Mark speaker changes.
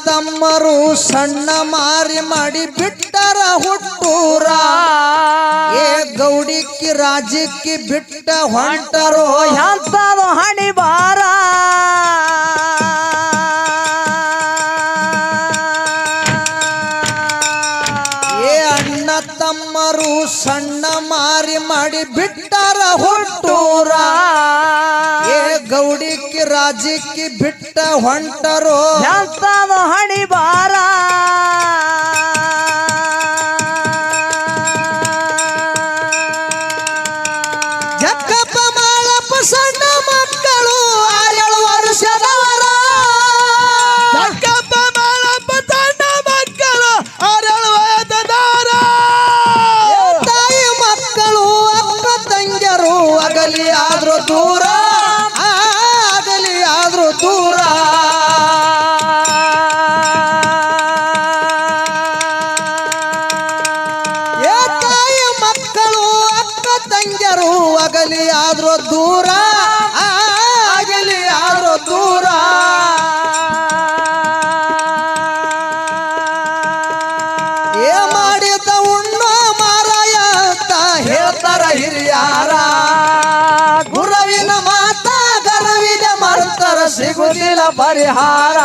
Speaker 1: ತಮ್ಮರು ಸಣ್ಣ ಮಾರಿ ಮಾಡಿ ಬಿಟ್ಟರ ಹುಟ್ಟೂರ ಏ ಗೌಡಿಕ್ಕಿ ರಾಜಕ್ಕಿ ಬಿಟ್ಟ ಹೊಂಟರೋ
Speaker 2: ಎಂತದು ಹಣಿ ಬಾರ
Speaker 1: ಏ ಅಣ್ಣ ತಮ್ಮರು ಸಣ್ಣ ಮಾರಿ ಮಾಡಿ ಬಿಟ್ಟರ ಹುಟ್ಟೂರ ಏ ಗೌಡಿಕ್ಕಿ ರಾಜಕ್ಕಿ ಬಿಟ್ಟ ಹೊಂಟರೋ
Speaker 2: ಎಂತದು ಹಣಿ ಬಾರ
Speaker 1: ಜಕ್ಕಪ್ಪ ಮಾಳಪ್ಪ ಸಣ್ಣ ಮಕ್ಕಳು 6 ವರ್ಷದವರ
Speaker 3: ಜಕ್ಕಪ್ಪ ಮಾಳಪ್ಪ ಸಣ್ಣ ಮಕ್ಕಳು 6 ವಯಸ್ಸದವರ
Speaker 1: ತಾಯಿ ಮಕ್ಕಳು ಅಕ್ಕ ತಂಗಿಯರು ಅಗಲಿ ಆದ್ರೂ ದೂರ ಅಗಲಿ ಆದ್ರೂ ದೂರ ಏ ತಾಯಿ ಮಕ್ಕಳು ಅಕ್ಕ ತಂಗಿಯರು ಅಗಲಿ ಆದ್ರೂ ದೂರ ಅಗಲಿ ಆದ್ರೂ ದೂರ ಏ ಮಾಡಿದ ಉಣ್ಣೋ ಮಾರಾಯ ಅಂತ ಹೇಳ್ತಾರ ಹಿರಿಯಾರ ಗುರುವಿನ ಮಾತ ಗರ್ವಿನ ಮರ್ತರ ಸಿಗುದಿಲ್ಲ ಪರಿಹಾರ